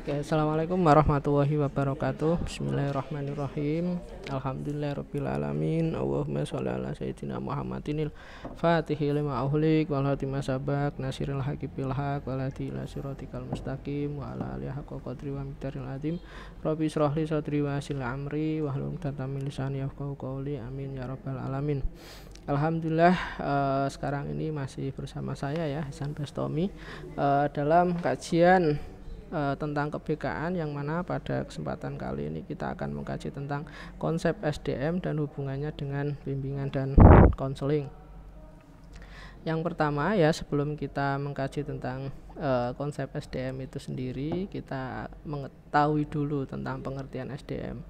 Oke, assalamualaikum warahmatullahi wabarakatuh. Bismillahirrahmanirrahim. Alhamdulillahirabbil alamin. Allahumma sholli ala sayyidina Muhammadinil Fatihi lima ughliq wal khatimah sabaq nasiril haqqi bil haqq wal hadi ila siratikal mustaqim wa ala alihi haqqa qadri wa miqdaril azim. Rabbi shrah li sadri wa yassir li amri wahlul 'uqdatam min lisani yafqahu qawli. Amin ya rabbal alamin. Alhamdulillah, sekarang ini masih bersama saya ya, Hasan Bastomi, dalam kajian tentang kebekaan, yang mana pada kesempatan kali ini kita akan mengkaji tentang konsep SDM dan hubungannya dengan bimbingan dan konseling. Yang pertama ya, sebelum kita mengkaji tentang konsep SDM itu sendiri, kita mengetahui dulu tentang pengertian SDM.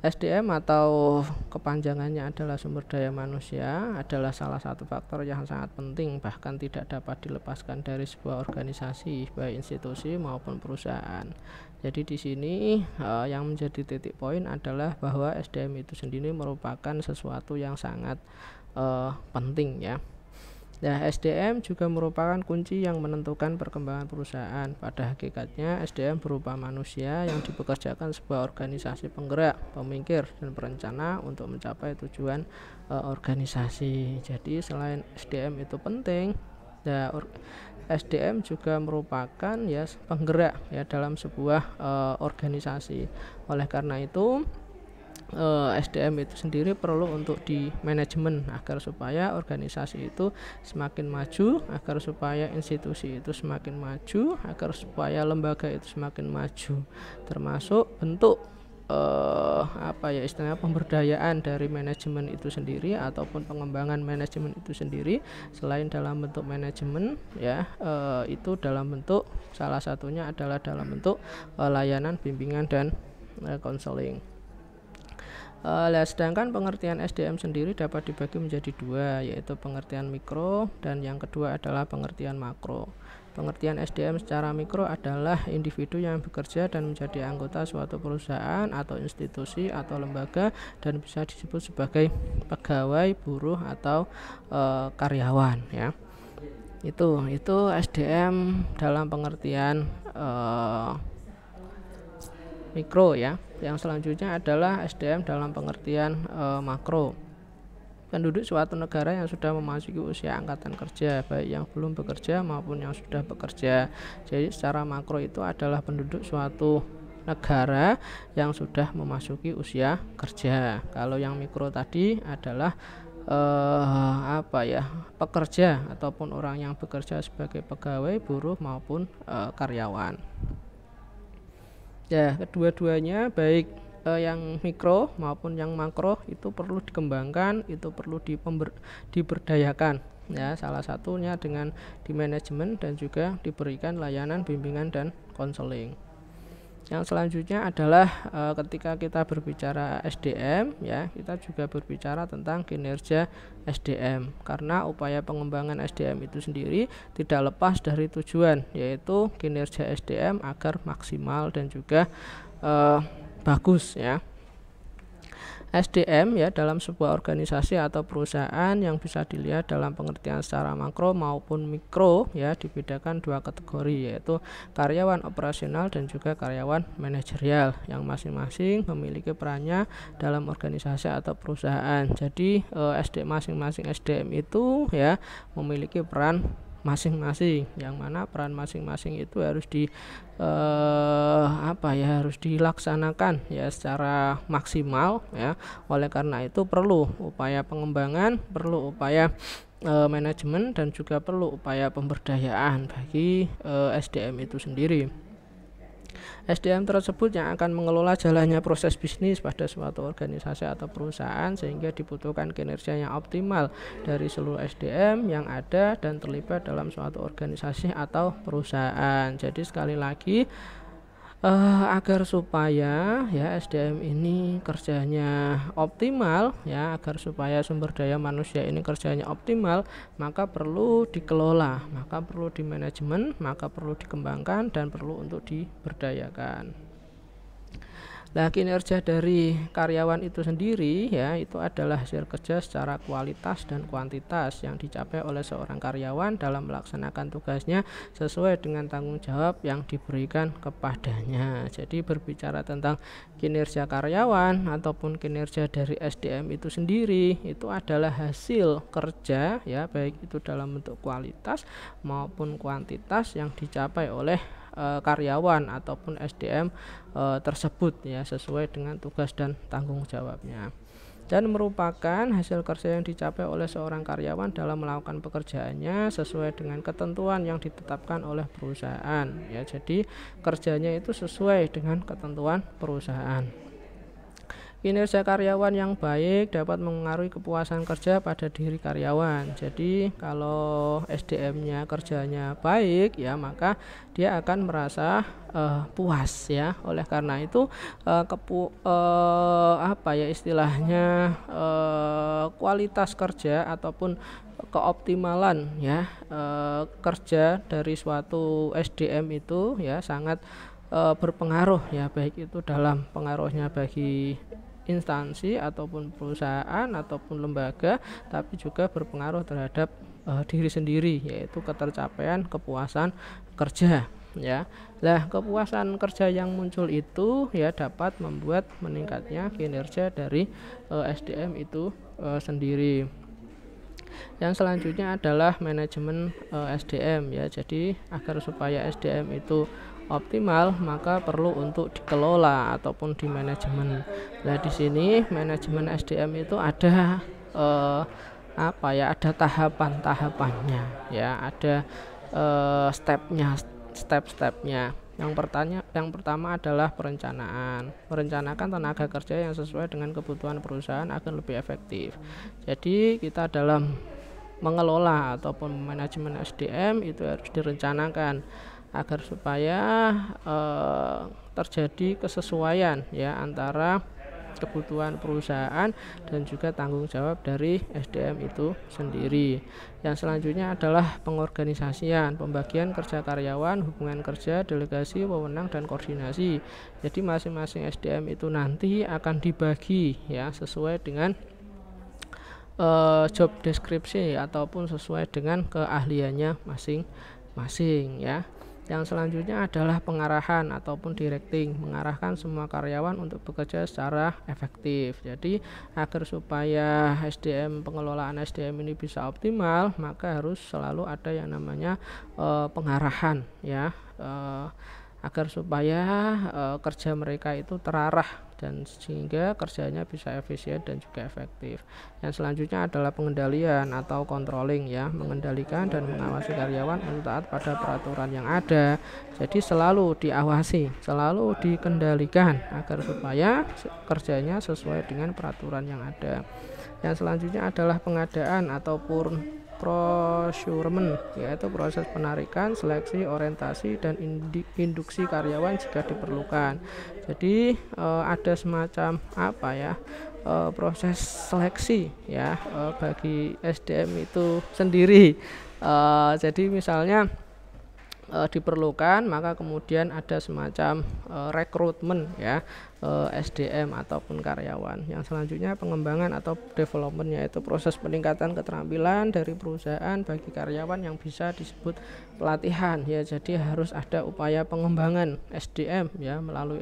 SDM atau kepanjangannya adalah sumber daya manusia, adalah salah satu faktor yang sangat penting, bahkan tidak dapat dilepaskan dari sebuah organisasi, baik institusi maupun perusahaan. Jadi di sini yang menjadi titik poin adalah bahwa SDM itu sendiri merupakan sesuatu yang sangat penting ya. Nah, SDM juga merupakan kunci yang menentukan perkembangan perusahaan. Pada hakikatnya, SDM berupa manusia yang dipekerjakan sebuah organisasi penggerak, pemikir, dan perencana untuk mencapai tujuan organisasi. Jadi, selain SDM itu penting, ya, SDM juga merupakan ya penggerak ya dalam sebuah organisasi. Oleh karena itu, SDM itu sendiri perlu untuk di manajemen agar supaya organisasi itu semakin maju, agar supaya institusi itu semakin maju, agar supaya lembaga itu semakin maju, termasuk bentuk istilahnya pemberdayaan dari manajemen itu sendiri ataupun pengembangan manajemen itu sendiri. Selain dalam bentuk manajemen ya, itu dalam bentuk, salah satunya adalah dalam bentuk layanan bimbingan dan konseling. Sedangkan pengertian SDM sendiri dapat dibagi menjadi dua, yaitu pengertian mikro dan yang kedua adalah pengertian makro. Pengertian SDM secara mikro adalah individu yang bekerja dan menjadi anggota suatu perusahaan atau institusi atau lembaga dan bisa disebut sebagai pegawai, buruh atau karyawan ya. Itu SDM dalam pengertian mikro ya. Yang selanjutnya adalah SDM dalam pengertian makro. Penduduk suatu negara yang sudah memasuki usia angkatan kerja, baik yang belum bekerja maupun yang sudah bekerja. Jadi secara makro itu adalah penduduk suatu negara yang sudah memasuki usia kerja. Kalau yang mikro tadi adalah pekerja ataupun orang yang bekerja sebagai pegawai, buruh maupun karyawan. Ya, kedua-duanya baik yang mikro maupun yang makro itu perlu dikembangkan, itu perlu diberdayakan ya, salah satunya dengan di manajemen dan juga diberikan layanan bimbingan dan konseling. Yang selanjutnya adalah ketika kita berbicara SDM ya, kita juga berbicara tentang kinerja SDM, karena upaya pengembangan SDM itu sendiri tidak lepas dari tujuan, yaitu kinerja SDM agar maksimal dan juga bagus ya. SDM ya dalam sebuah organisasi atau perusahaan yang bisa dilihat dalam pengertian secara makro maupun mikro ya, dibedakan dua kategori, yaitu karyawan operasional dan juga karyawan manajerial, yang masing-masing memiliki perannya dalam organisasi atau perusahaan. Jadi masing-masing SDM itu ya memiliki peran masing-masing, yang mana peran masing-masing itu harus harus dilaksanakan ya secara maksimal ya. Oleh karena itu perlu upaya pengembangan, perlu upaya manajemen dan juga perlu upaya pemberdayaan bagi SDM itu sendiri. SDM tersebut yang akan mengelola jalannya proses bisnis pada suatu organisasi atau perusahaan, sehingga dibutuhkan kinerja yang optimal dari seluruh SDM yang ada dan terlibat dalam suatu organisasi atau perusahaan. Jadi sekali lagi, agar supaya ya SDM ini kerjanya optimal ya, agar supaya sumber daya manusia ini kerjanya optimal, maka perlu dikelola, maka perlu dimanajemen, maka perlu dikembangkan dan perlu untuk diberdayakan. Nah, kinerja dari karyawan itu sendiri ya itu adalah hasil kerja secara kualitas dan kuantitas yang dicapai oleh seorang karyawan dalam melaksanakan tugasnya sesuai dengan tanggung jawab yang diberikan kepadanya. Jadi berbicara tentang kinerja karyawan ataupun kinerja dari SDM itu sendiri itu adalah hasil kerja ya baik itu dalam bentuk kualitas maupun kuantitas yang dicapai oleh karyawan ataupun SDM tersebut ya sesuai dengan tugas dan tanggung jawabnya dan merupakan hasil kerja yang dicapai oleh seorang karyawan dalam melakukan pekerjaannya sesuai dengan ketentuan yang ditetapkan oleh perusahaan ya jadi kerjanya itu sesuai dengan ketentuan perusahaan. Kinerja karyawan yang baik dapat mengaruhi kepuasan kerja pada diri karyawan. Jadi kalau SDM-nya kerjanya baik ya maka dia akan merasa puas ya. Oleh karena itu istilahnya kualitas kerja ataupun keoptimalan ya kerja dari suatu SDM itu ya sangat berpengaruh ya baik itu dalam pengaruhnya bagi instansi ataupun perusahaan ataupun lembaga tapi juga berpengaruh terhadap diri sendiri yaitu ketercapaian kepuasan kerja ya. Lah kepuasan kerja yang muncul itu ya dapat membuat meningkatnya kinerja dari SDM itu sendiri. Yang selanjutnya adalah manajemen SDM ya. Jadi agar supaya SDM itu optimal maka perlu untuk dikelola ataupun di manajemen. Nah di sini manajemen SDM itu ada ada tahapan-tahapannya ya ada step-stepnya. Yang pertama adalah perencanaan. Merencanakan tenaga kerja yang sesuai dengan kebutuhan perusahaan akan lebih efektif. Jadi kita dalam mengelola ataupun manajemen SDM itu harus direncanakan agar supaya terjadi kesesuaian ya antara kebutuhan perusahaan dan juga tanggung jawab dari SDM itu sendiri. Yang selanjutnya adalah pengorganisasian, pembagian kerja karyawan, hubungan kerja, delegasi, wewenang dan koordinasi. Jadi masing-masing SDM itu nanti akan dibagi ya sesuai dengan job deskripsi ataupun sesuai dengan keahliannya masing-masing ya. Yang selanjutnya adalah pengarahan ataupun directing, mengarahkan semua karyawan untuk bekerja secara efektif. Jadi agar supaya pengelolaan SDM ini bisa optimal, maka harus selalu ada yang namanya pengarahan ya, agar supaya kerja mereka itu terarah dan sehingga kerjanya bisa efisien dan juga efektif. Yang selanjutnya adalah pengendalian atau controlling ya, mengendalikan dan mengawasi karyawan untuk taat pada peraturan yang ada. Jadi selalu diawasi, selalu dikendalikan agar supaya kerjanya sesuai dengan peraturan yang ada. Yang selanjutnya adalah pengadaan ataupun procurement, yaitu proses penarikan, seleksi, orientasi, dan induksi karyawan jika diperlukan. Jadi ada semacam proses seleksi ya bagi SDM itu sendiri. Jadi misalnya diperlukan maka kemudian ada semacam rekrutmen ya SDM ataupun karyawan. Yang selanjutnya pengembangan atau development, yaitu proses peningkatan keterampilan dari perusahaan bagi karyawan yang bisa disebut pelatihan ya. Jadi harus ada upaya pengembangan SDM ya melalui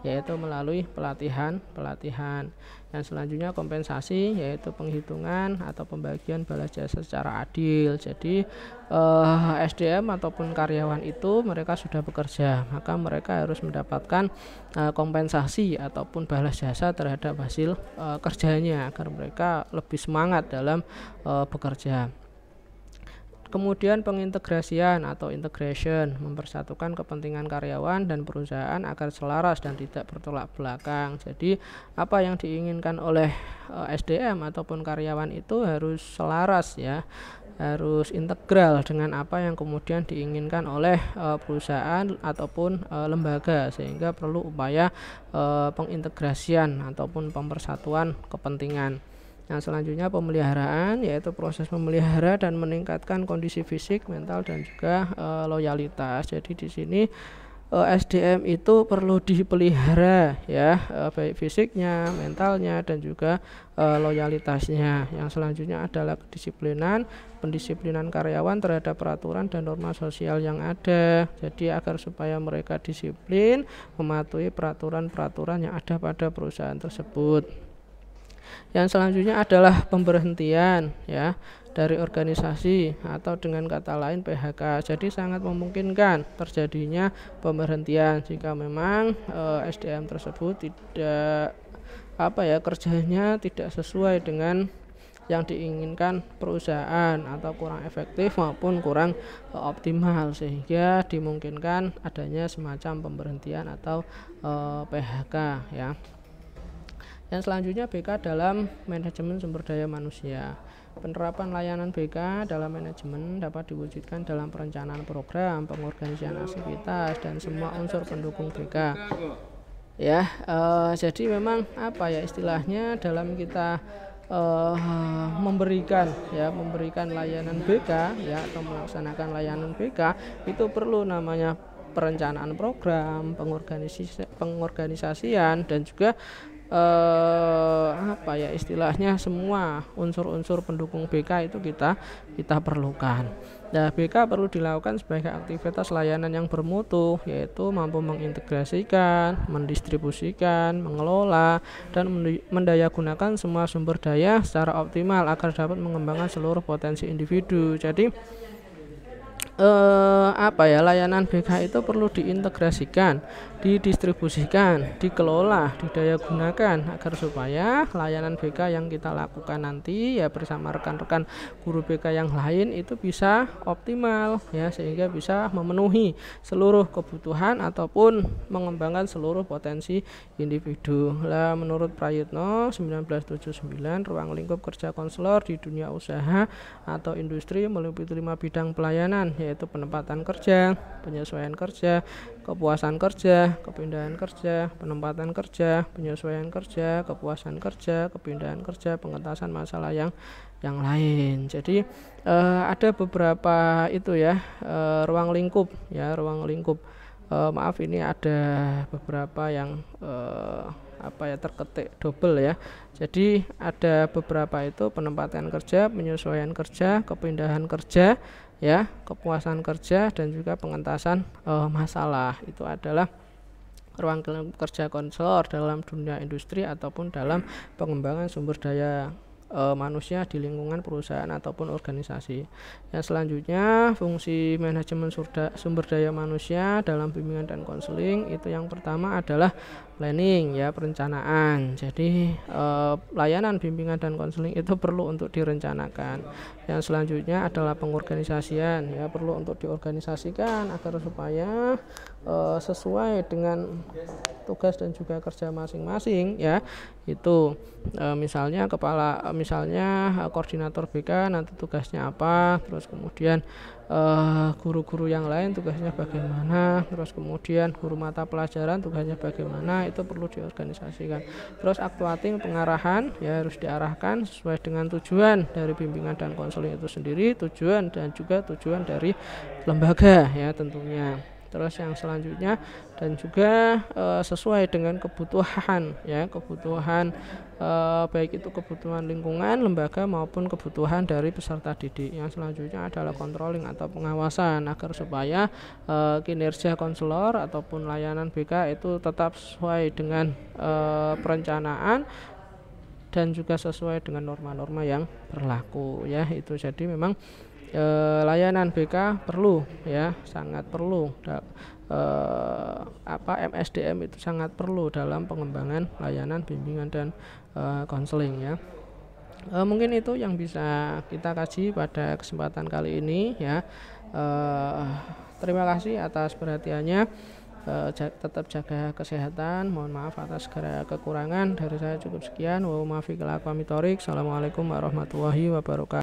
yaitu melalui pelatihan. Yang selanjutnya kompensasi, yaitu penghitungan atau pembagian balas jasa secara adil. Jadi SDM ataupun karyawan itu mereka sudah bekerja, maka mereka harus mendapatkan kompensasi ataupun balas jasa terhadap hasil kerjanya agar mereka lebih semangat dalam bekerja. Kemudian pengintegrasian atau integration, mempersatukan kepentingan karyawan dan perusahaan agar selaras dan tidak bertolak belakang. Jadi apa yang diinginkan oleh SDM ataupun karyawan itu harus selaras ya, harus integral dengan apa yang kemudian diinginkan oleh perusahaan ataupun lembaga, sehingga perlu upaya pengintegrasian ataupun pemersatuan kepentingan. Yang selanjutnya pemeliharaan, yaitu proses memelihara dan meningkatkan kondisi fisik, mental dan juga loyalitas. Jadi di sini SDM itu perlu dipelihara ya, baik fisiknya, mentalnya, dan juga loyalitasnya. Yang selanjutnya adalah kedisiplinan, pendisiplinan karyawan terhadap peraturan dan norma sosial yang ada. Jadi agar supaya mereka disiplin mematuhi peraturan-peraturan yang ada pada perusahaan tersebut. Yang selanjutnya adalah pemberhentian ya dari organisasi atau dengan kata lain PHK. Jadi sangat memungkinkan terjadinya pemberhentian jika memang SDM tersebut tidak kerjanya tidak sesuai dengan yang diinginkan perusahaan atau kurang efektif maupun kurang optimal, sehingga dimungkinkan adanya semacam pemberhentian atau PHK ya. Yang selanjutnya BK dalam manajemen sumber daya manusia. Penerapan layanan BK dalam manajemen dapat diwujudkan dalam perencanaan program, pengorganisasian aktivitas, dan semua unsur pendukung BK. Ya, jadi memang istilahnya dalam kita memberikan layanan BK ya atau melaksanakan layanan BK itu perlu namanya perencanaan program, pengorganisasian, dan juga istilahnya semua unsur-unsur pendukung BK itu kita perlukan. Nah, BK perlu dilakukan sebagai aktivitas layanan yang bermutu, yaitu mampu mengintegrasikan, mendistribusikan, mengelola, dan mendayagunakan semua sumber daya secara optimal agar dapat mengembangkan seluruh potensi individu. Jadi layanan BK itu perlu diintegrasikan, didistribusikan, dikelola, didayagunakan agar supaya layanan BK yang kita lakukan nanti ya bersama rekan-rekan guru BK yang lain itu bisa optimal ya, sehingga bisa memenuhi seluruh kebutuhan ataupun mengembangkan seluruh potensi individu. Lah menurut Prayitno 1979, ruang lingkup kerja konselor di dunia usaha atau industri meliputi 5 bidang pelayanan, yaitu penempatan kerja, penyesuaian kerja, kepuasan kerja, kepindahan kerja, penempatan kerja, penyesuaian kerja, kepuasan kerja, kepindahan kerja, pengentasan masalah yang lain. Jadi ada beberapa itu ya ruang lingkup. Maaf, ini ada beberapa yang terketik double ya. Jadi ada beberapa itu penempatan kerja, penyesuaian kerja, kepindahan kerja ya, kepuasan kerja, dan juga pengentasan masalah. Itu adalah ruang kerja konselor dalam dunia industri ataupun dalam pengembangan sumber daya manusia di lingkungan perusahaan ataupun organisasi. Yang selanjutnya, fungsi manajemen sumber daya manusia dalam bimbingan dan konseling itu yang pertama adalah planning ya, perencanaan. Jadi layanan bimbingan dan konseling itu perlu untuk direncanakan. Yang selanjutnya adalah pengorganisasian ya, perlu untuk diorganisasikan agar supaya sesuai dengan tugas dan juga kerja masing-masing ya. Itu misalnya koordinator BK nanti tugasnya apa, terus kemudian guru-guru yang lain tugasnya bagaimana, terus kemudian guru mata pelajaran tugasnya bagaimana, itu perlu diorganisasikan. Terus aktuating, pengarahan ya harus diarahkan sesuai dengan tujuan dari bimbingan dan konseling itu sendiri, tujuan dan juga tujuan dari lembaga ya tentunya. Terus yang selanjutnya dan juga sesuai dengan kebutuhan baik itu kebutuhan lingkungan, lembaga maupun kebutuhan dari peserta didik. Yang selanjutnya adalah controlling atau pengawasan agar supaya kinerja konselor ataupun layanan BK itu tetap sesuai dengan perencanaan dan juga sesuai dengan norma-norma yang berlaku ya. Itu jadi memang layanan BK perlu ya, sangat perlu MSDM itu sangat perlu dalam pengembangan layanan bimbingan dan konseling ya. Mungkin itu yang bisa kita kaji pada kesempatan kali ini ya. Terima kasih atas perhatiannya. Tetap jaga kesehatan. Mohon maaf atas segala kekurangan. Dari saya cukup sekian. Wa ma fi Assalamualaikum warahmatullahi wabarakatuh.